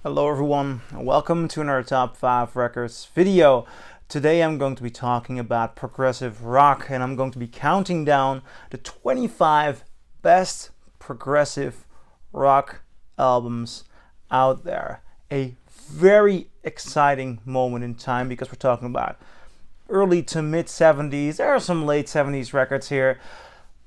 Hello everyone, and welcome to another Top 5 Records video. Today I'm going to be talking about progressive rock, and I'm going to be counting down the 25 best progressive rock albums out there. A very exciting moment in time because we're talking about early to mid 70s. There are some late 70s records here,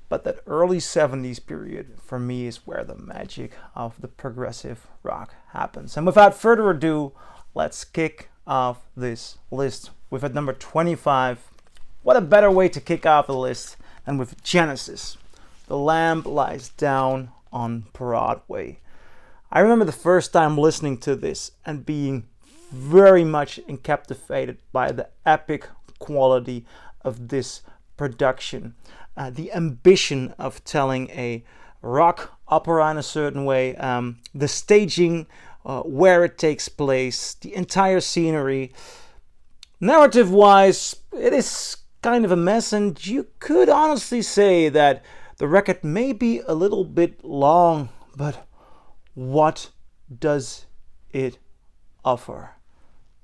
but that early 70s period for me is where the magic of the progressive rock happens. And without further ado, let's kick off this list with at number 25. What a better way to kick off the list than with Genesis. The Lamb Lies Down on Broadway. I remember the first time listening to this and being very much captivated by the epic quality of this production. The ambition of telling a rock opera in a certain way, the staging, where it takes place, the entire scenery. Narrative-wise, it is kind of a mess, and you could honestly say that the record may be a little bit long, but what does it offer?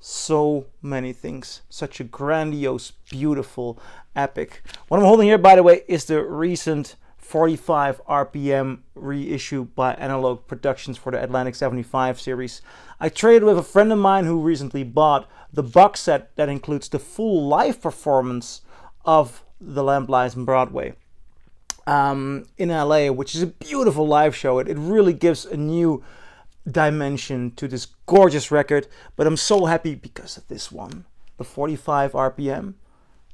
So many things. Such a grandiose, beautiful, epic. What I'm holding here, by the way, is the recent 45 RPM reissue by Analog Productions for the Atlantic 75 series. I traded with a friend of mine who recently bought the box set that includes the full live performance of The Lamb Lies on Broadway in LA, which is a beautiful live show. It really gives a new dimension to this gorgeous record, but I'm so happy because of this one, the 45 RPM.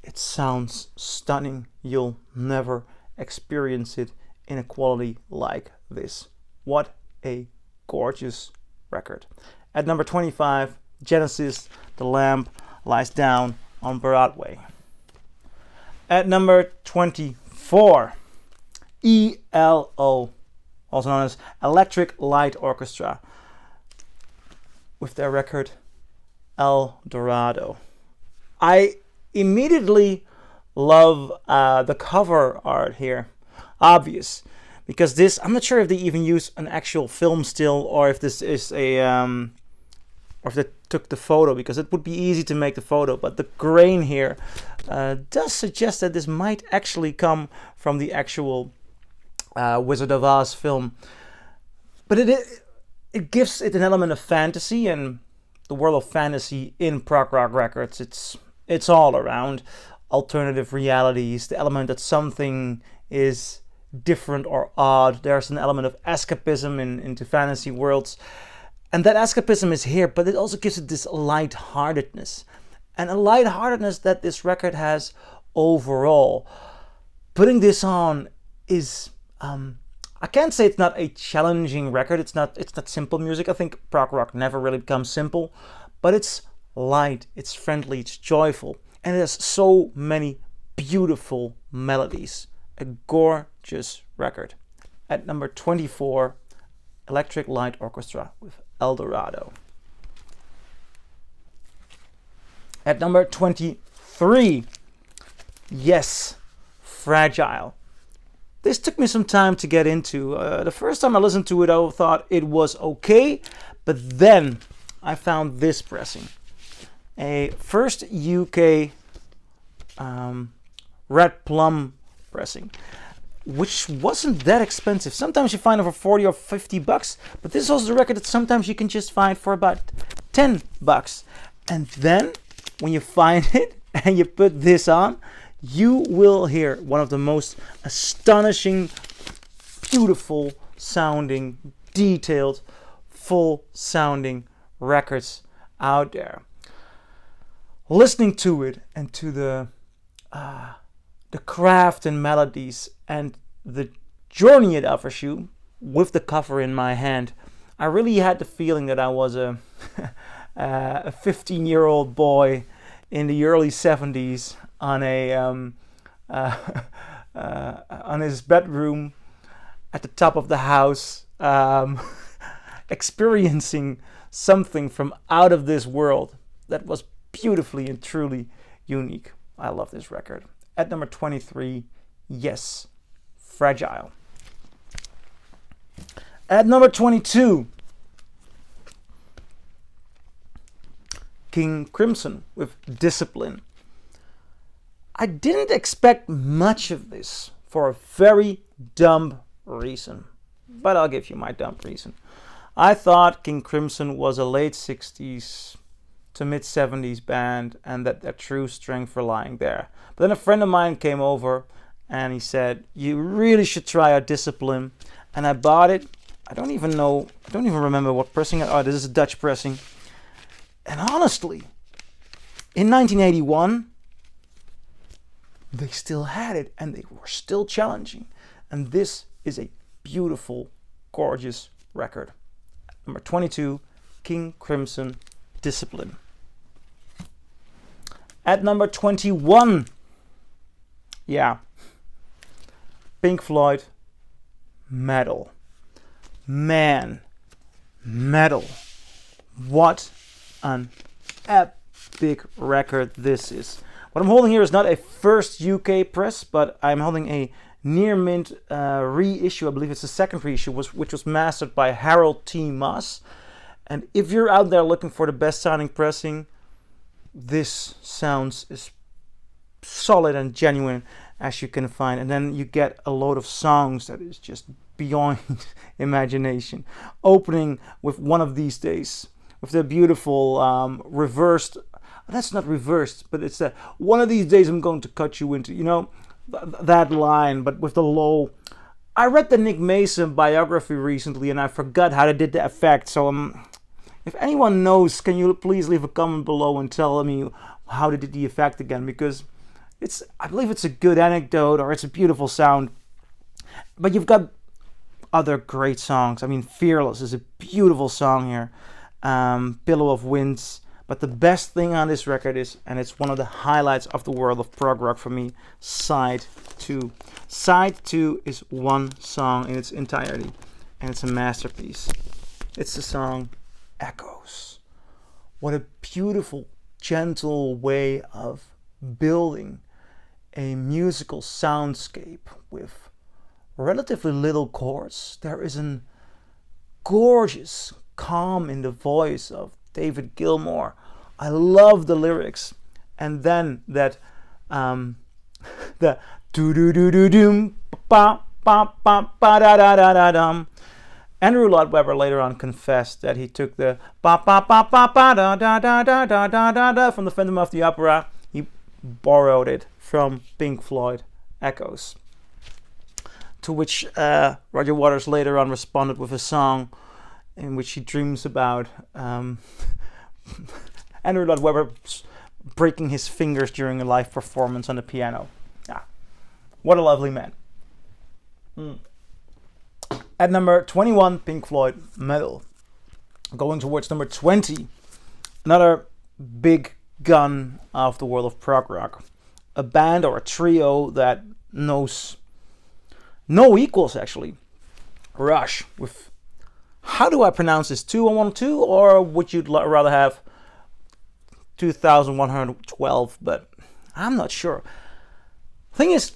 It sounds stunning. You'll never experience it in a quality like this. What a gorgeous record. At number 25, Genesis, The Lamb Lies Down on Broadway. At number 24, ELO, also known as Electric Light Orchestra, with their record Eldorado. I immediately love the cover art here. Obvious, because this, I'm not sure if they even use an actual film still, or if this is a or if they took the photo, because it would be easy to make the photo, but the grain here does suggest that this might actually come from the actual Wizard of Oz film. But it gives it an element of fantasy, and the world of fantasy in prog rock records, it's all around. Alternative realities, the element that something is different or odd. There's an element of escapism into fantasy worlds. And that escapism is here, but it also gives it this lightheartedness. And a lightheartedness that this record has overall. Putting this on is, I can't say it's not a challenging record. It's not simple music. I think prog rock never really becomes simple, but it's light, it's friendly, it's joyful, and it has so many beautiful melodies. A gorgeous record. At number 24, Electric Light Orchestra with Eldorado. At number 23, yes, Fragile. This took me some time to get into. The first time I listened to it, I thought it was okay, but then I found this pressing. A first UK Red Plum pressing, which wasn't that expensive. Sometimes you find it for 40 or 50 bucks, but this is also the record that sometimes you can just find for about 10 bucks. And then when you find it and you put this on, you will hear one of the most astonishing, beautiful sounding, detailed, full sounding records out there. Listening to it and to the craft and melodies and the journey it offers you with the cover in my hand, I really had the feeling that I was a 15-year-old boy in the early 70s on his bedroom at the top of the house, experiencing something from out of this world that was beautifully and truly unique. I love this record. At number 23, yes, Fragile. At number 22, King Crimson with Discipline. I didn't expect much of this for a very dumb reason, but I'll give you my dumb reason. I thought King Crimson was a late 60s to mid 70s band and that their true strength were lying there. But then a friend of mine came over and he said, you really should try out Discipline. And I bought it. I don't even remember what pressing. Oh, this is a Dutch pressing. And honestly, in 1981, they still had it and they were still challenging. And this is a beautiful, gorgeous record. Number 22, King Crimson, Discipline. At number 21, Pink Floyd, Meddle. Man, Meddle. What an epic record this is. What I'm holding here is not a first UK press, but I'm holding a near mint reissue. I believe it's the second reissue, which was mastered by Harold T. Moss. And if you're out there looking for the best sounding pressing, this sounds as solid and genuine as you can find. And then you get a load of songs that is just beyond imagination. Opening with One of These Days, with the beautiful reversed, that's not reversed, but it's one of these days I'm going to cut you into, that line, but with the low. I read the Nick Mason biography recently and I forgot how they did the effect, so if anyone knows, can you please leave a comment below and tell me how they did the effect again, because I believe it's a good anecdote or it's a beautiful sound. But you've got other great songs. I mean, Fearless is a beautiful song here. Pillow of Winds. But the best thing on this record is, and it's one of the highlights of the world of prog rock for me, Side 2. Side 2 is one song in its entirety, and it's a masterpiece. It's the song Echoes. What a beautiful, gentle way of building a musical soundscape with relatively little chords. There is a gorgeous calm in the voice of David Gilmour. I love the lyrics, and then that the do do do do doom ba ba ba ba da da da da dum. Andrew Lloyd Webber later on confessed that he took the ba ba ba ba ba da da da da da da da da from the Phantom of the Opera. He borrowed it from Pink Floyd Echoes. To which Roger Waters later on responded with a song in which he dreams about Andrew Lloyd Webber breaking his fingers during a live performance on the piano. Yeah, what a lovely man. At number 21, Pink Floyd, Meddle. Going towards number 20, another big gun of the world of prog rock. A band or a trio that knows no equals, actually. Rush with, how do I pronounce this, 2112, or would you rather have 2112? But I'm not sure. Thing is,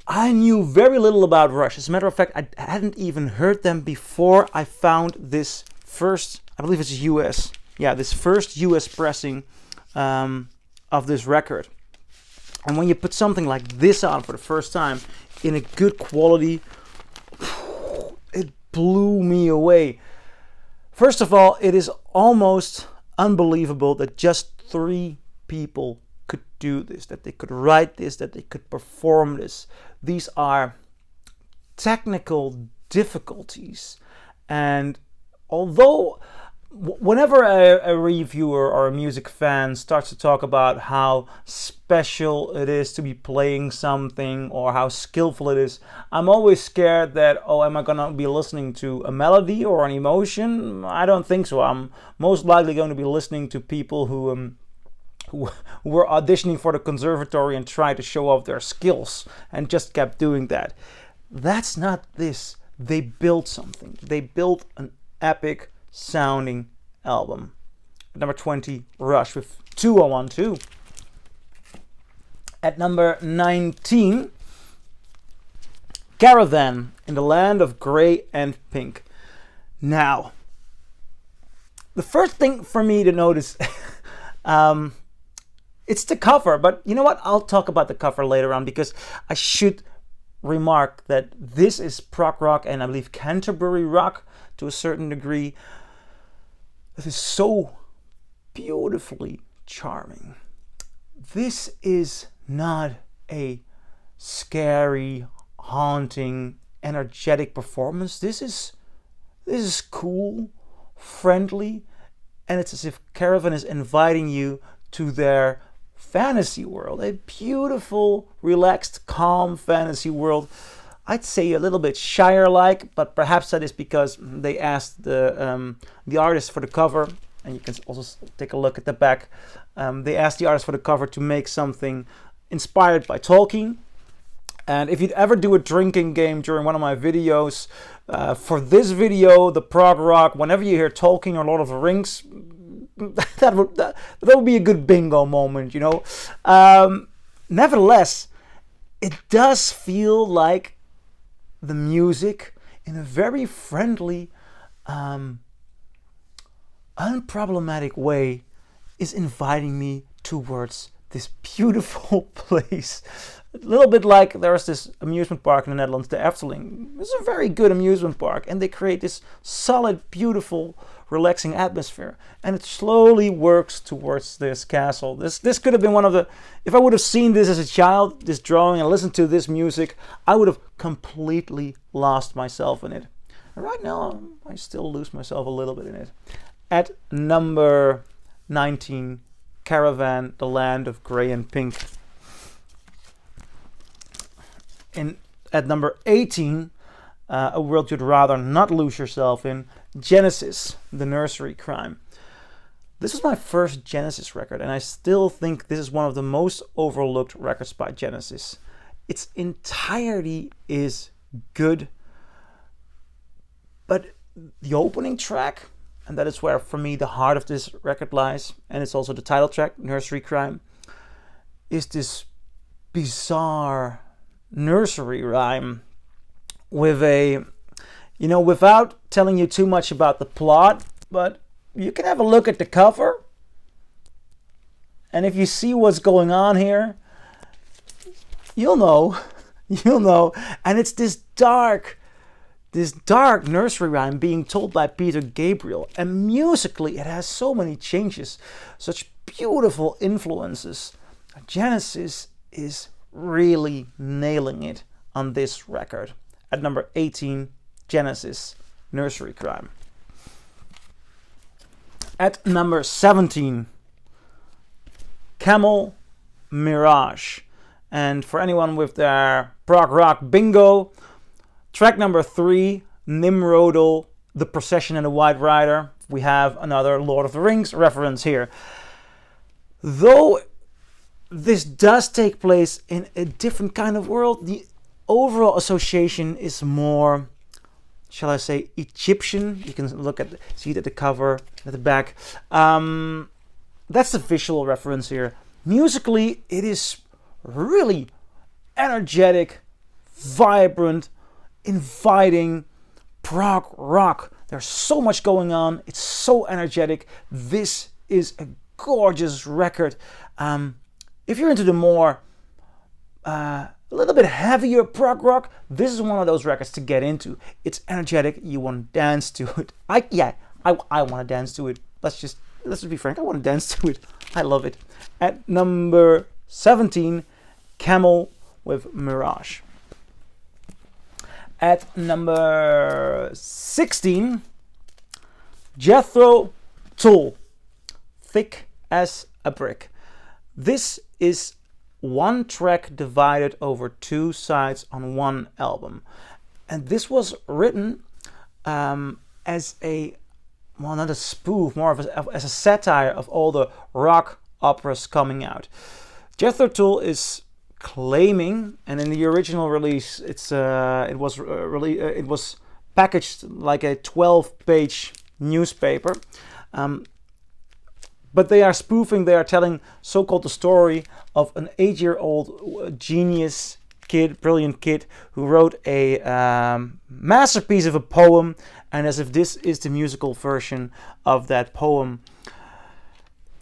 I knew very little about Rush. As a matter of fact, I hadn't even heard them before I found this first, I believe it's US. Yeah, this first US pressing of this record. And when you put something like this on for the first time in a good quality, it blew me away. First of all, it is almost unbelievable that just 3 people could do this, that they could write this, that they could perform this. These are technical difficulties. And although whenever a reviewer or a music fan starts to talk about how special it is to be playing something or how skillful it is, I'm always scared that, am I going to be listening to a melody or an emotion? I don't think so. I'm most likely going to be listening to people who were auditioning for the conservatory and tried to show off their skills and just kept doing that. That's not this. They built something. They built an epic sounding album. Number 20, Rush with 2012. At number 19, Caravan, in the land of grey and pink. Now, the first thing for me to notice, It's the cover, but you know what? I'll talk about the cover later on, because I should remark that this is prog rock, and I believe Canterbury rock to a certain degree. This is so beautifully charming. This is not a scary, haunting, energetic performance. This is cool, friendly, and it's as if Caravan is inviting you to their fantasy world, a beautiful, relaxed, calm fantasy world. I'd say a little bit Shire-like, but perhaps that is because they asked the artist for the cover, and you can also take a look at the back. They asked the artist for the cover to make something inspired by Tolkien. And if you'd ever do a drinking game during one of my videos, for this video, the prog rock, whenever you hear Tolkien or Lord of the Rings, that would be a good bingo moment, you know. Nevertheless, it does feel like the music, in a very friendly, unproblematic way, is inviting me towards this beautiful place. A little bit like there's this amusement park in the Netherlands, the Efteling. It's a very good amusement park, and they create this solid, beautiful, relaxing atmosphere, and it slowly works towards this castle. This could have been one of the, if I would have seen this as a child, this drawing, and listened to this music, I would have completely lost myself in it. And right now, I still lose myself a little bit in it. At number 19, Caravan, The Land of Grey and Pink. At number 18, a world you'd rather not lose yourself in, Genesis, The Nursery, Cryme. This was my first Genesis record, and I still think this is one of the most overlooked records by Genesis. Its entirety is good, but the opening track, and that is where for me the heart of this record lies, and it's also the title track, Nursery, Cryme, is this bizarre nursery rhyme with a, you know, without telling you too much about the plot, but you can have a look at the cover, and if you see what's going on here, you'll know. And it's this dark nursery rhyme being told by Peter Gabriel, and musically it has so many changes, such beautiful influences. Genesis is really nailing it on this record. At number 18, Genesis, Nursery, Cryme. At number 17, Camel, Mirage. And for anyone with their prog rock bingo, track number 3, Nimrodal, The Procession and the White Rider. We have another Lord of the Rings reference here. Though this does take place in a different kind of world, the overall association is more, shall I say, Egyptian. You can see it at the cover, at the back. That's the visual reference here. Musically, it is really energetic, vibrant, inviting prog rock. There's so much going on. It's so energetic. This is a gorgeous record. If you're into the more, a little bit heavier prog rock, this is one of those records to get into. It's energetic. You want to dance to it. I want to dance to it. Let's just be frank. I want to dance to it. I love it. At number 17, Camel with Mirage. At number 16, Jethro, Tull, Thick as a Brick. This is one track divided over two sides on one album. And this was written as a, well, not a spoof, more of as a satire of all the rock operas coming out. Jethro Tull is claiming, and in the original release, it was packaged like a 12-page newspaper. But they are spoofing, they are telling so-called the story of an 8-year-old genius kid, brilliant kid, who wrote a masterpiece of a poem, and as if this is the musical version of that poem.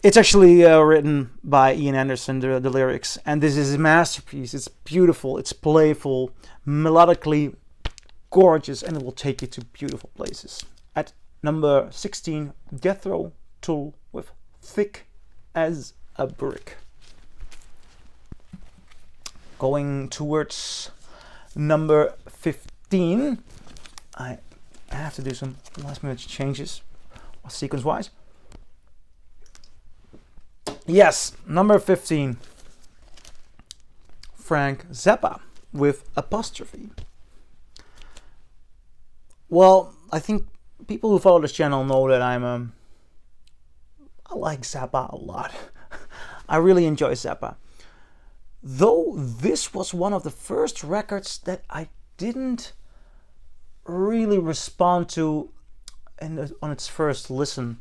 It's actually written by Ian Anderson, the lyrics, and this is a masterpiece. It's beautiful, it's playful, melodically gorgeous, and it will take you to beautiful places. At number 16, Jethro, Tull with Thick as a Brick. Going towards number 15, I have to do some last minute changes sequence wise. Yes, number 15, Frank Zappa with Apostrophe. Well, I think people who follow this channel know that I like Zappa a lot. I really enjoy Zappa. Though this was one of the first records that I didn't really respond to on its first listen.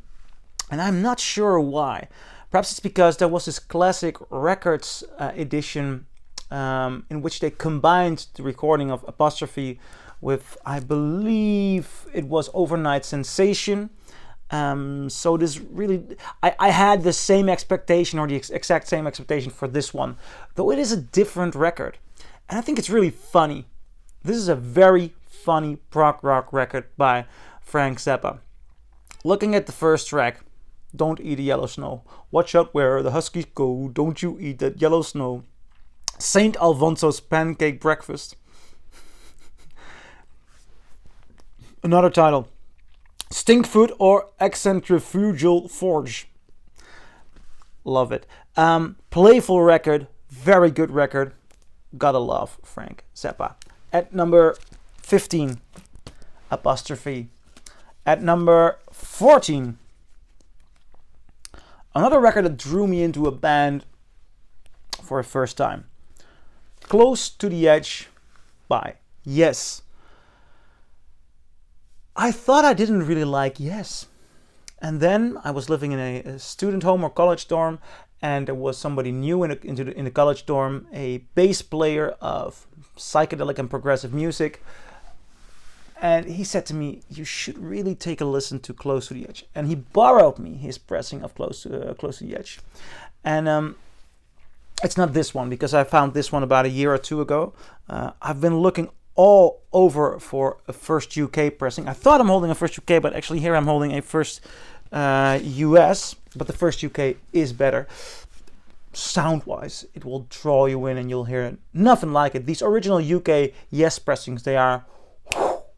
And I'm not sure why. Perhaps it's because there was this classic records edition in which they combined the recording of Apostrophe with, I believe it was Overnite Sensation. So this really, I had the same expectation, or the exact same expectation for this one, though it is a different record. And I think it's really funny. This is a very funny prog rock record by Frank Zappa. Looking at the first track, Don't Eat the Yellow Snow. Watch out where the huskies go, don't you eat that yellow snow. Saint Alfonso's Pancake Breakfast. Another title, Stinkfoot or Eccentrifugal Forge. Love it. Playful record, very good record. Gotta love Frank Zappa. At number 15, Apostrophe. At number 14, another record that drew me into a band for a first time. Close to the Edge by Yes. I thought I didn't really like Yes. And then I was living in a student home or college dorm, and there was somebody new in the college dorm, a bass player of psychedelic and progressive music. And he said to me, you should really take a listen to Close to the Edge. And he borrowed me his pressing of Close to the Edge. And it's not this one, because I found this one about a year or two ago. I've been looking all over for a first UK pressing. I thought I'm holding a first UK, but actually here I'm holding a first US. But the first UK is better. Sound-wise, it will draw you in and you'll hear nothing like it. These original UK Yes pressings, they are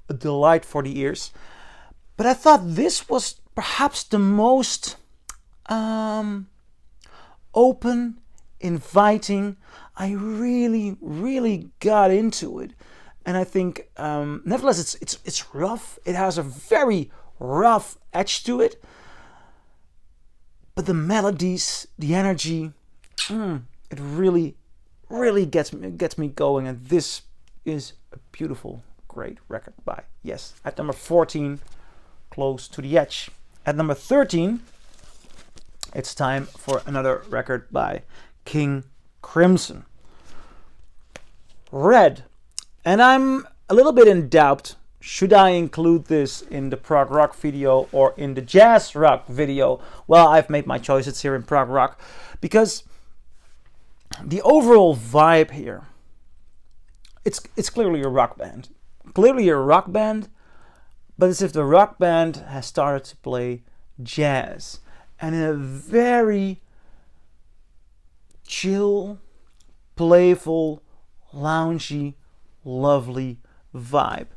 a delight for the ears. But I thought this was perhaps the most open, inviting. I really got into it. And I think, nevertheless, it's rough. It has a very rough edge to it. But the melodies, the energy, it really gets me going. And this is a beautiful, great record by Yes. At number 14, Close to the Edge. At number 13, it's time for another record by King Crimson. Red. And I'm a little bit in doubt. Should I include this in the prog rock video or in the jazz rock video? Well, I've made my choice. It's here in prog rock. Because the overall vibe here, it's clearly a rock band. Clearly a rock band, but as if the rock band has started to play jazz. And in a very chill, playful, loungy, lovely vibe.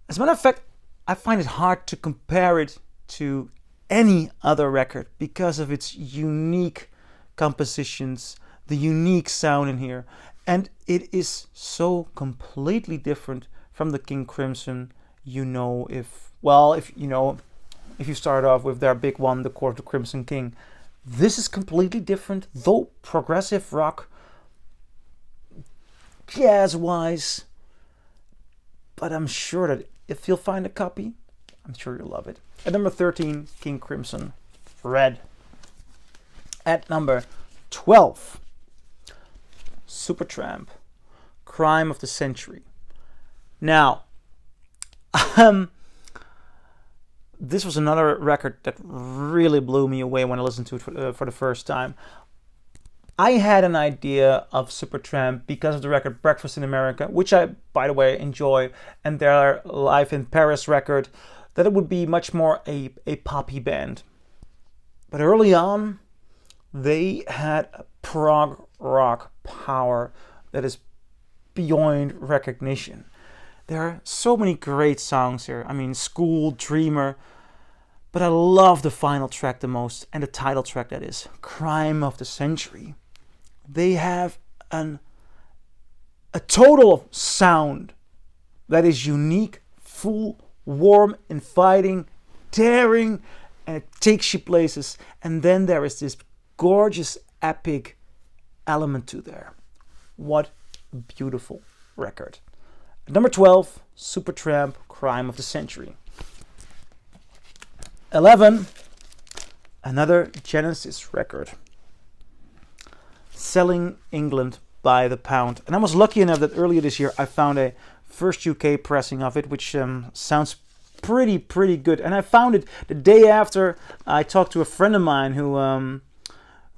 As a matter of fact, I find it hard to compare it to any other record because of its unique compositions, the unique sound in here. And it is so completely different from the King Crimson. If you start off with their big one, The Court of the Crimson King. This is completely different, though progressive rock, jazz-wise. But I'm sure that if you'll find a copy, I'm sure you'll love it. At number 13, King Crimson, Red. At number 12, Supertramp, Cryme of the Century. Now, this was another record that really blew me away when I listened to it for the first time. I had an idea of Supertramp because of the record Breakfast in America, which I, by the way, enjoy, and their Live in Paris record, that it would be much more a poppy band. But early on, they had a prog rock power that is beyond recognition. There are so many great songs here. I mean, School, Dreamer, but I love the final track the most, and the title track, that is, Cryme of the Century. They have a total sound that is unique, full, warm, inviting, daring, and it takes you places. And then there is this gorgeous, epic element to there. What a beautiful record. Number 12, Supertramp, Cryme of the Century. 11, another Genesis record. Selling England by the Pound. And I was lucky enough that earlier this year I found a first UK pressing of it, which sounds pretty good. And I found it the day after I talked to a friend of mine who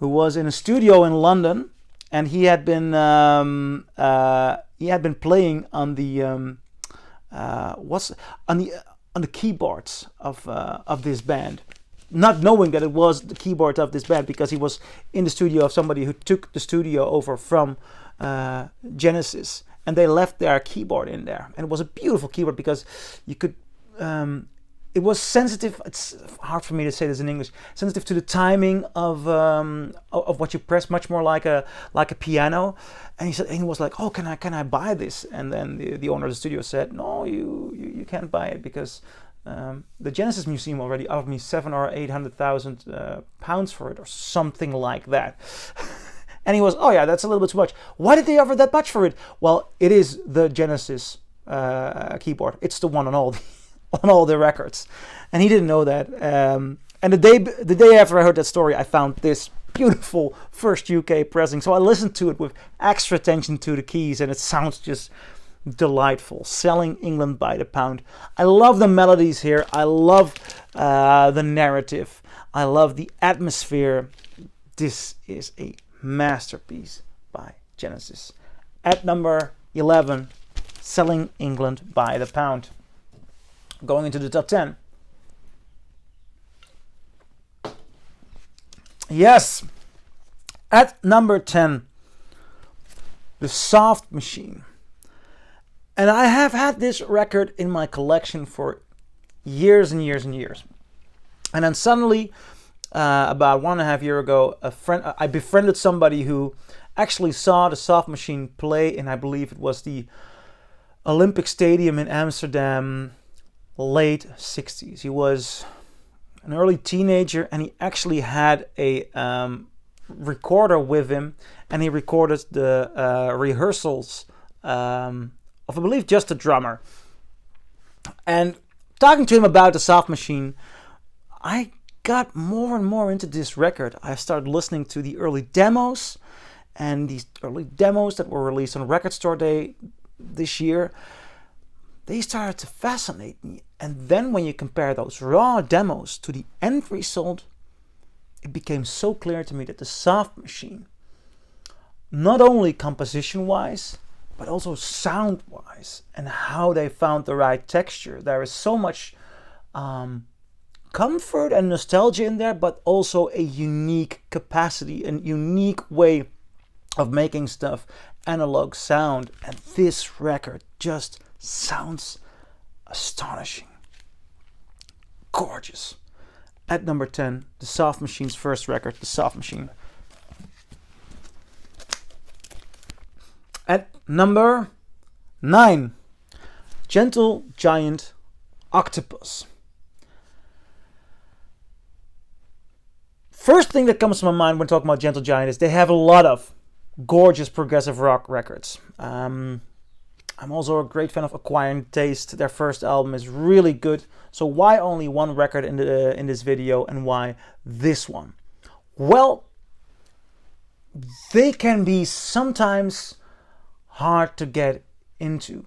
was in a studio in London, and he had been playing on the on the keyboards of this band, not knowing that it was the keyboard of this band, because he was in the studio of somebody who took the studio over from Genesis, and they left their keyboard in there, and it was a beautiful keyboard because you could it was sensitive. It's hard for me to say this in English. Sensitive to the timing of what you press, much more like a piano. And he was like, "Oh, can I buy this?" And then the owner of the studio said, "No, you can't buy it, because the Genesis Museum already offered me £700,000 or £800,000 for it, or something like that." And he was, "Oh yeah, that's a little bit too much." Why did they offer that much for it? Well, it is the Genesis keyboard. It's the one on all the records, and he didn't know that. And the day after I heard that story, I found this beautiful first UK pressing. So I listened to it with extra attention to the keys, and it sounds just delightful. Selling England by the Pound. I love the melodies here. I love the narrative. I love the atmosphere. This is a masterpiece by Genesis. At number 11, Selling England by the Pound. Going into the top 10. Yes, at number 10, The Soft Machine. And I have had this record in my collection for years and years and years. And then suddenly, about 1.5 years ago, I befriended somebody who actually saw The Soft Machine play, and I believe it was the Olympic Stadium in Amsterdam, late 60s. He was an early teenager, and he actually had a recorder with him, and he recorded the rehearsals of, I believe, just the drummer. And talking to him about The Soft Machine, I got more and more into this record. I started listening to the early demos, and these early demos that were released on Record Store Day this year, they started to fascinate me. And then when you compare those raw demos to the end result, it became so clear to me that The Soft Machine, not only composition-wise, but also sound-wise, and how they found the right texture. There is so much comfort and nostalgia in there, but also a unique capacity, a unique way of making stuff, analog sound. And this record just sounds astonishing. Gorgeous. At number 10, The Soft Machine's first record, The Soft Machine. At number 9, Gentle Giant, Octopus. First thing that comes to my mind when talking about Gentle Giant is they have a lot of gorgeous progressive rock records. I'm also a great fan of Acquiring Taste. Their first album is really good. So why only one record in this video, and why this one? Well, they can be sometimes hard to get into.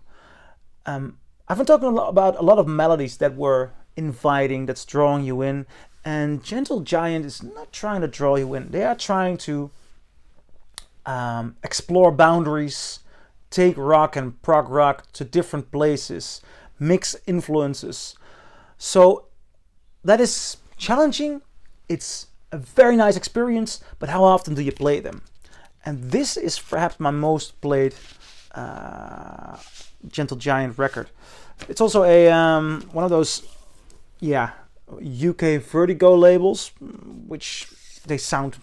I've been talking about a lot of melodies that were inviting, that's drawing you in. And Gentle Giant is not trying to draw you in. They are trying to explore boundaries, take rock and prog rock to different places, mix influences. So that is challenging. It's a very nice experience, but how often do you play them? And this is perhaps my most played Gentle Giant record. It's also a one of those, UK Vertigo labels, which they sound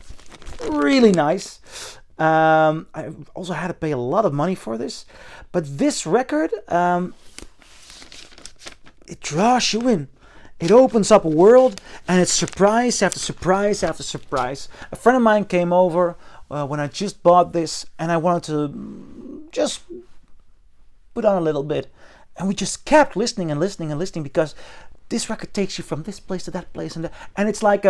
really nice. I also had to pay a lot of money for this, but this record, it draws you in. It opens up a world, and it's surprise after surprise after surprise. A friend of mine came over when I just bought this, and I wanted to just put on a little bit, and we just kept listening and listening and listening, because this record takes you from this place to that place, and it's like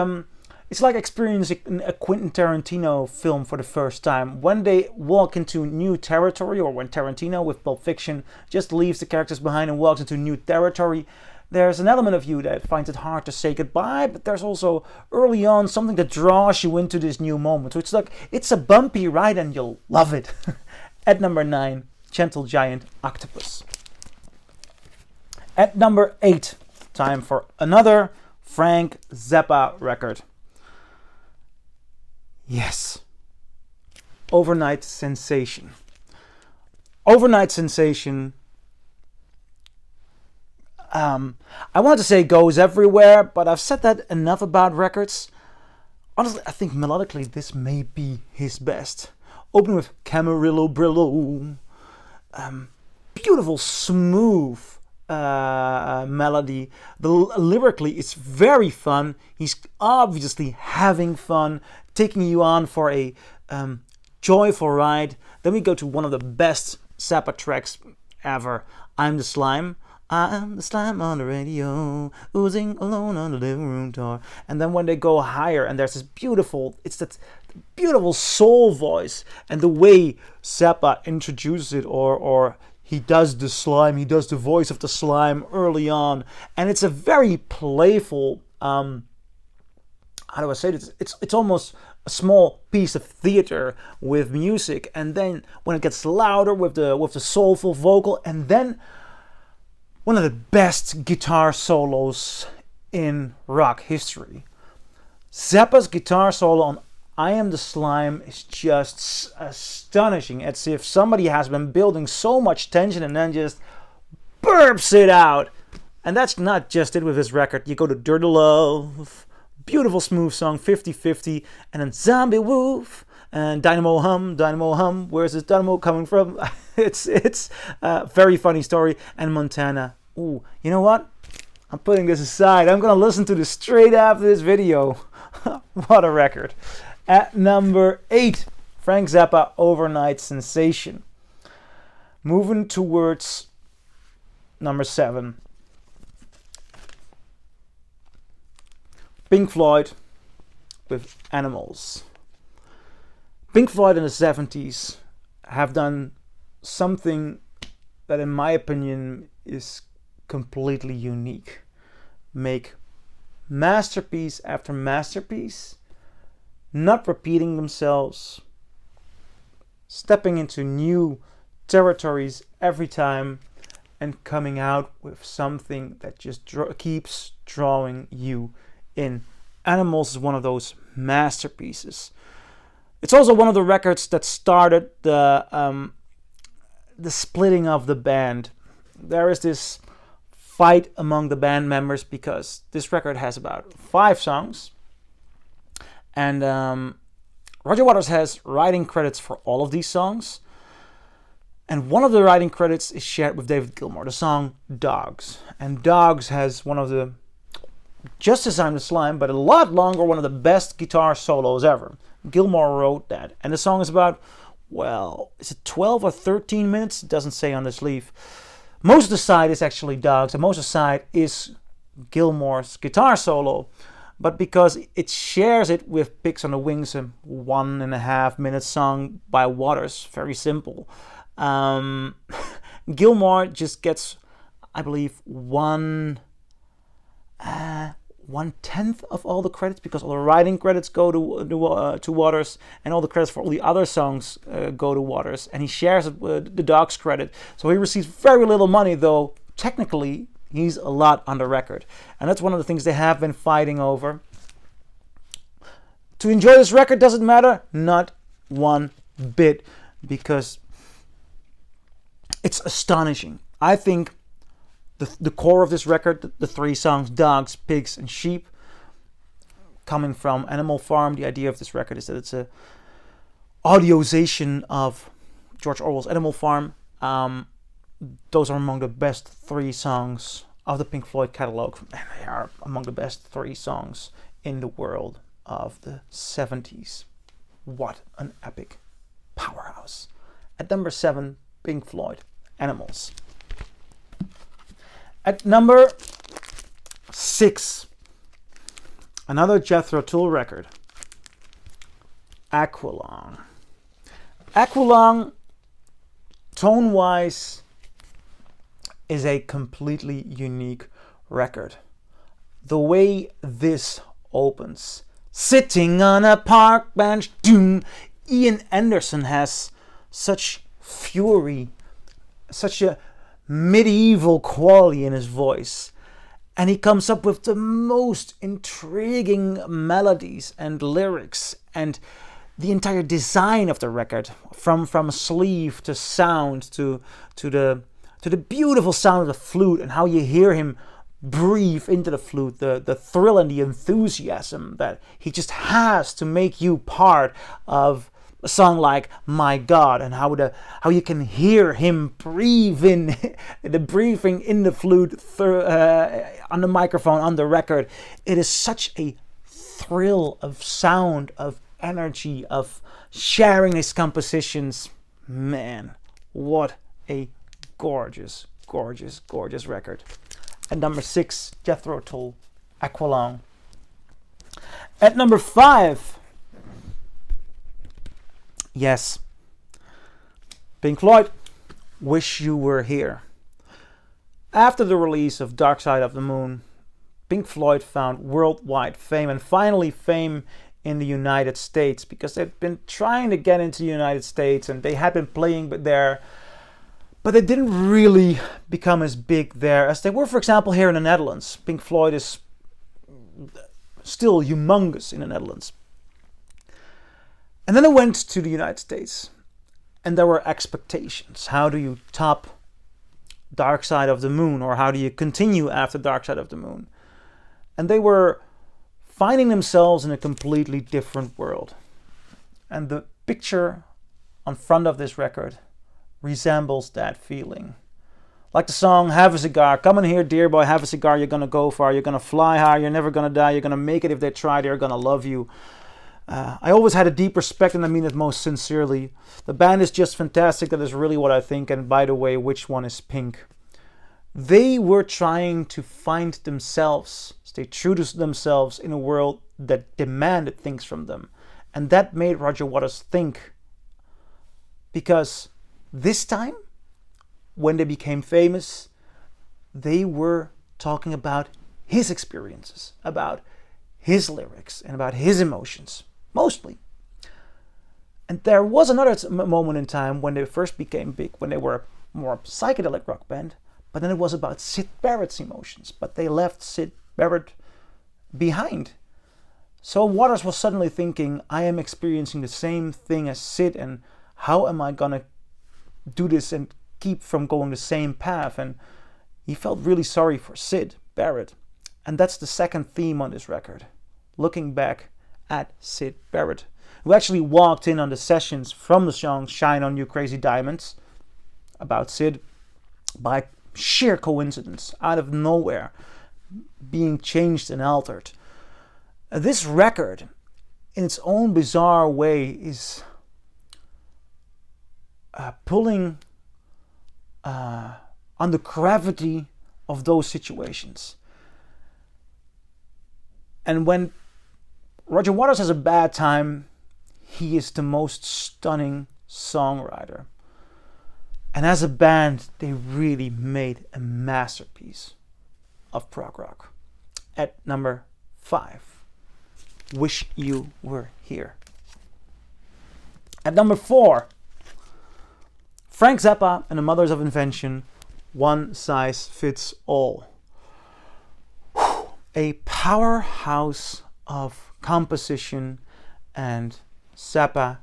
experiencing a Quentin Tarantino film for the first time. When they walk into new territory, or when Tarantino with Pulp Fiction just leaves the characters behind and walks into new territory, there's an element of you that finds it hard to say goodbye, but there's also early on something that draws you into this new moment. So it's like, it's a bumpy ride and you'll love it. At number 9, Gentle Giant, Octopus. At number 8, time for another Frank Zappa record. Yes. Overnite Sensation. Overnite Sensation, I wanted to say goes everywhere, but I've said that enough about records. Honestly, I think melodically this may be his best. Opening with Camarillo Brillo. Beautiful, smooth melody. Lyrically, it's very fun. He's obviously having fun, taking you on for a joyful ride. Then we go to one of the best Zappa tracks ever, I'm the Slime. I'm the slime on the radio, oozing alone on the living room door. And then when they go higher, and there's this beautiful, it's that beautiful soul voice, and the way Zappa introduces it, or he does the slime, he does the voice of the slime early on, and it's a very playful, how do I say this? It's almost a small piece of theater with music, and then when it gets louder with the soulful vocal, and then one of the best guitar solos in rock history. Zappa's guitar solo on I Am the Slime is just astonishing. It's as if somebody has been building so much tension and then just burps it out. And that's not just it with this record. You go to Dirty Love, beautiful smooth song, 50-50, and then Zombie Wolf, and Dynamo Hum, where's this dynamo coming from? It's a very funny story. And Montana. Ooh, you know what? I'm putting this aside. I'm going to listen to this straight after this video. What a record. At number 8, Frank Zappa, Overnite Sensation. Moving towards number 7. Pink Floyd with Animals. Pink Floyd in the 70s have done something that, in my opinion, is completely unique. Make masterpiece after masterpiece, not repeating themselves, stepping into new territories every time, and coming out with something that just keeps drawing you in. Animals is one of those masterpieces. It's also one of the records that started the splitting of the band. There is this fight among the band members because this record has about 5 songs, and Roger Waters has writing credits for all of these songs, and one of the writing credits is shared with David Gilmour, the song Dogs. And Dogs has one of the, just as I'm the Slime, but a lot longer, one of the best guitar solos ever. Gilmour wrote that, and the song is about, well, is it 12 or 13 minutes? It doesn't say on the sleeve. Most of the side is actually Dogs, and most of the side is Gilmour's guitar solo. But because it shares it with Pigs on the Wings, a 1.5 minute song by Waters, very simple. Gilmour just gets, I believe, one 1/10 of all the credits, because all the writing credits go to Waters, and all the credits for all the other songs go to Waters, and he shares it with the Dogs credit. So he receives very little money, though technically he's a lot on the record. And that's one of the things they have been fighting over. To enjoy this record doesn't matter, not one bit, because it's astonishing. I think the core of this record, the 3 songs, Dogs, Pigs, and Sheep, coming from Animal Farm. The idea of this record is that it's a audiozation of George Orwell's Animal Farm. Those are among the best 3 songs of the Pink Floyd catalog, and they are among the best 3 songs in the world of the 70s. What an epic powerhouse. At number 7, Pink Floyd, Animals. At number 6, another Jethro Tull record, Aqualung. Aqualung, tone-wise, is a completely unique record. The way this opens, sitting on a park bench, doom. Ian Anderson has such fury, such a medieval quality in his voice, and he comes up with the most intriguing melodies and lyrics, and the entire design of the record, from sleeve to sound to the beautiful sound of the flute, and how you hear him breathe into the flute, the thrill and the enthusiasm that he just has to make you part of a song like My God, and how you can hear him breathe in, the breathing in the flute on the microphone, on the record. It is such a thrill of sound, of energy, of sharing his compositions. Man, what a gorgeous, gorgeous, gorgeous record. At number 6, Jethro Tull, Aqualung. At number 5, yes, Pink Floyd, Wish You Were Here. After the release of Dark Side of the Moon, Pink Floyd found worldwide fame, and finally fame in the United States, because they'd been trying to get into the United States and they had been playing there, but they didn't really become as big there as they were, for example, here in the Netherlands. Pink Floyd is still humongous in the Netherlands. And then I went to the United States, and there were expectations. How do you top Dark Side of the Moon, or how do you continue after Dark Side of the Moon? And they were finding themselves in a completely different world. And the picture on front of this record resembles that feeling. Like the song Have a Cigar, come in here dear boy, have a cigar, you're gonna go far, you're gonna fly high, you're never gonna die, you're gonna make it. If they try, they're gonna love you. I always had a deep respect, and I mean it most sincerely. The band is just fantastic, that is really what I think. And by the way, which one is Pink? They were trying to find themselves, stay true to themselves in a world that demanded things from them. And that made Roger Waters think. Because this time, when they became famous, they were talking about his experiences, about his lyrics, and about his emotions, mostly. And there was another moment in time when they first became big, when they were more a psychedelic rock band, but then it was about Syd Barrett's emotions, but they left Syd Barrett behind. So Waters was suddenly thinking, I am experiencing the same thing as Syd, and how am I gonna do this and keep from going the same path? And he felt really sorry for Syd Barrett. And that's the second theme on this record, looking back at Syd Barrett, who actually walked in on the sessions from the song Shine On You Crazy Diamonds about Syd by sheer coincidence, out of nowhere, being changed and altered. This record, in its own bizarre way, is pulling on the gravity of those situations. And when Roger Waters has a bad time, he is the most stunning songwriter. And as a band, they really made a masterpiece of prog rock. At number 5, Wish You Were Here. At number 4, Frank Zappa and the Mothers of Invention, One Size Fits All. Whew. A powerhouse of composition, and Zappa,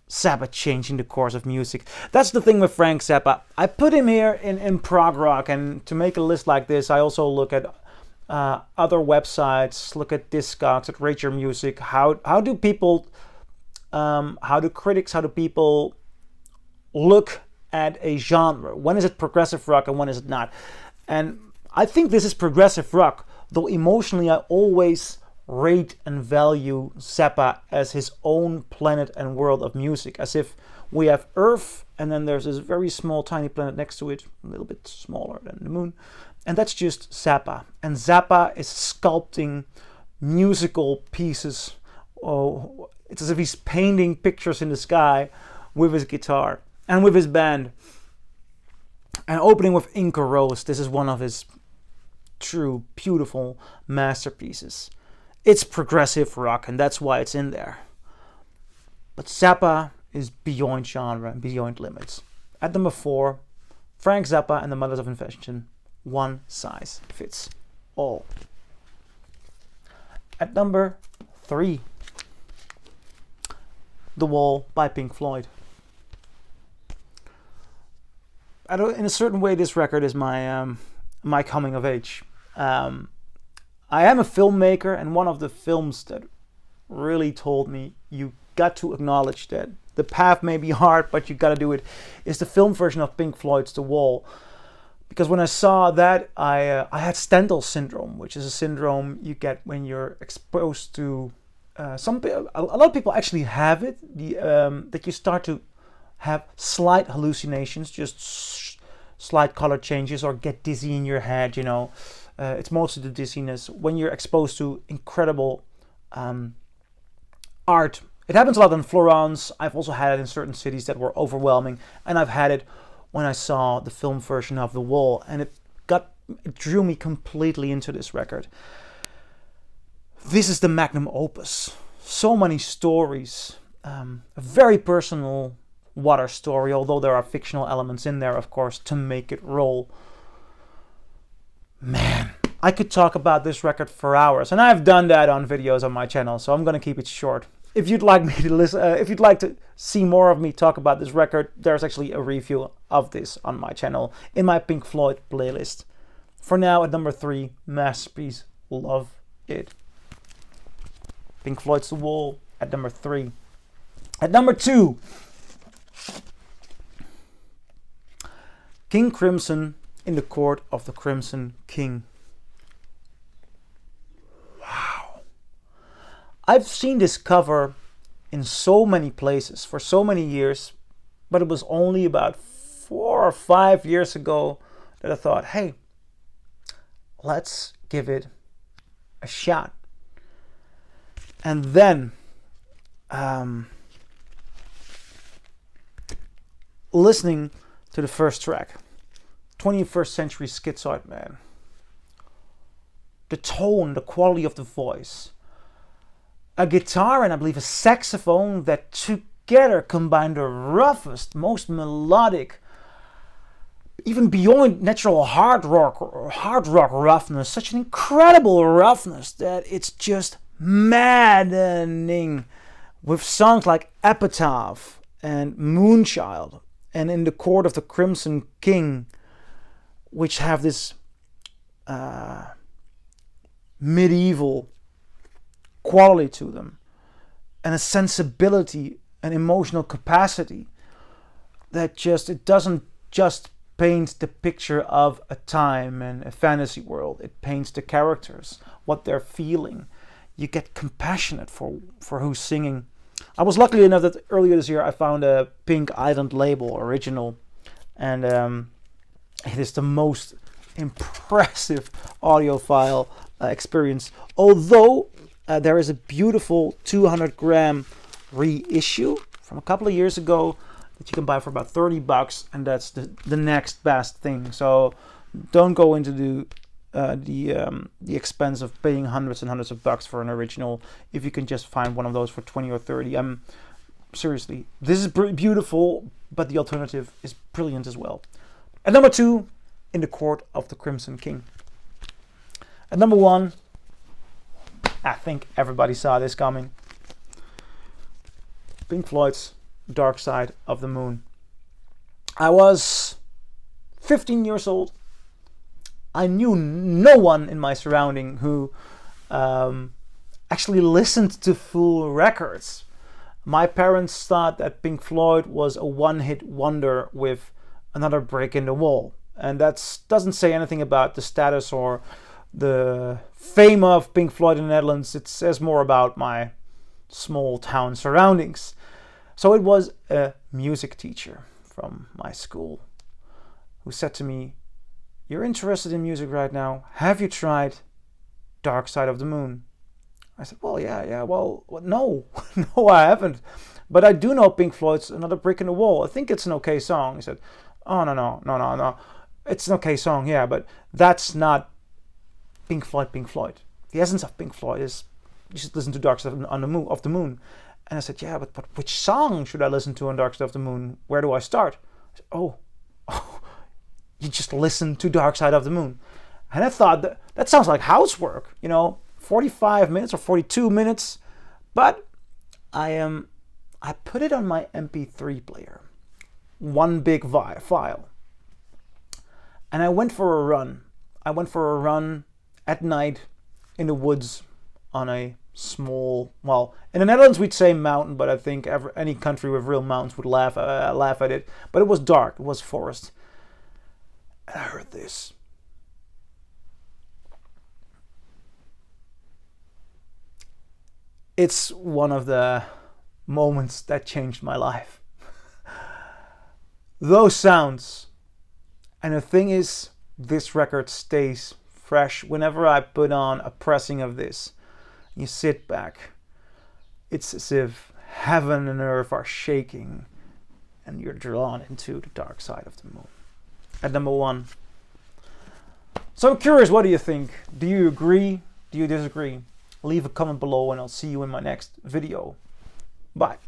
Zappa changing the course of music. That's the thing with Frank Zappa. I put him here in prog rock, and to make a list like this, I also look at other websites, look at Discogs, at Rate Your Music. How do people, how do critics, how do people look at a genre? When is it progressive rock and when is it not? And I think this is progressive rock, though emotionally I always rate and value Zappa as his own planet and world of music, as if we have Earth and then there's this very small tiny planet next to it, a little bit smaller than the moon, and that's just Zappa. And Zappa is sculpting musical pieces. Oh, it's as if he's painting pictures in the sky with his guitar and with his band. And opening with Inca Rose, this is one of his true beautiful masterpieces. It's progressive rock, and that's why it's in there. But Zappa is beyond genre and beyond limits. At number 4, Frank Zappa and the Mothers of Invention, One Size Fits All. At number 3, The Wall by Pink Floyd. In a certain way, this record is my my coming of age. I am a filmmaker, and one of the films that really told me you got to acknowledge that the path may be hard, but you got to do it, is the film version of Pink Floyd's The Wall. Because when I saw that, I had Stendhal syndrome, which is a syndrome you get when you're exposed to a lot of people actually have it. That you start to have slight hallucinations, just slight color changes, or get dizzy in your head. You know, it's mostly the dizziness when you're exposed to incredible art. It happens a lot in Florence. I've also had it in certain cities that were overwhelming, and I've had it when I saw the film version of The Wall, and it drew me completely into this record. This is the magnum opus. So many stories, a very personal water story, although there are fictional elements in there, of course, to make it roll. Man, I could talk about this record for hours, and I've done that on videos on my channel, so I'm gonna keep it short. If you'd like me to listen, if you'd like to see more of me talk about this record, there's actually a review of this on my channel in my Pink Floyd playlist. For now, at number 3, masterpiece, love it. Pink Floyd's The Wall at number 3. At number 2, King Crimson in the Court of the Crimson King. I've seen this cover in so many places for so many years, but it was only about 4 or 5 years ago that I thought, hey, let's give it a shot. And then listening to the first track, 21st Century Schizoid Man. The tone, the quality of the voice, a guitar and I believe a saxophone that together combine the roughest, most melodic, even beyond natural hard rock roughness, such an incredible roughness that it's just maddening, with songs like Apostrophe and Moonchild and In the Court of the Crimson King, which have this medieval quality to them, and a sensibility and emotional capacity that it doesn't just paint the picture of a time and a fantasy world. It paints the characters, what they're feeling. You get compassionate for who's singing. I was lucky enough that earlier this year I found a Pink Island label original, and it is the most impressive audiophile experience. Although there is a beautiful 200-gram reissue from a couple of years ago that you can buy for about $30, and that's the next best thing. So don't go into the expense of paying hundreds and hundreds of bucks for an original if you can just find one of those for 20 or 30. Seriously, this is beautiful, but the alternative is brilliant as well. At number 2, In the Court of the Crimson King. At number 1, I think everybody saw this coming. Pink Floyd's Dark Side of the Moon. I was 15 years old. I knew no one in my surrounding who actually listened to full records. My parents thought that Pink Floyd was a one-hit wonder with Another Brick in the Wall. And that doesn't say anything about the status or the fame of Pink Floyd in the Netherlands. It says more about my small town surroundings. So it was a music teacher from my school who said to me, "You're interested in music right now. Have you tried Dark Side of the Moon?" I said, well, no, no, I haven't. But I do know Pink Floyd's Another Brick in the Wall. I think it's an okay song. He said, oh, no. It's an okay song, yeah, but that's not Pink Floyd. The essence of Pink Floyd is you should listen to Dark Side of the Moon. And I said, yeah, but which song should I listen to on Dark Side of the Moon? Where do I start? I said, oh, you just listen to Dark Side of the Moon. And I thought that sounds like housework, 45 minutes or 42 minutes. But I put it on my MP3 player, one big file. And I went for a run. I went for a run at night in the woods on a small, well, in the Netherlands we'd say mountain, but I think any country with real mountains would laugh at it. But it was dark, it was forest. And I heard this. It's one of the moments that changed my life. Those sounds. And the thing is, this record stays fresh whenever I put on a pressing of this. You sit back. It's as if heaven and earth are shaking and you're drawn into the dark side of the moon. At number 1. So I'm curious, what do you think? Do you agree? Do you disagree? Leave a comment below and I'll see you in my next video. Bye.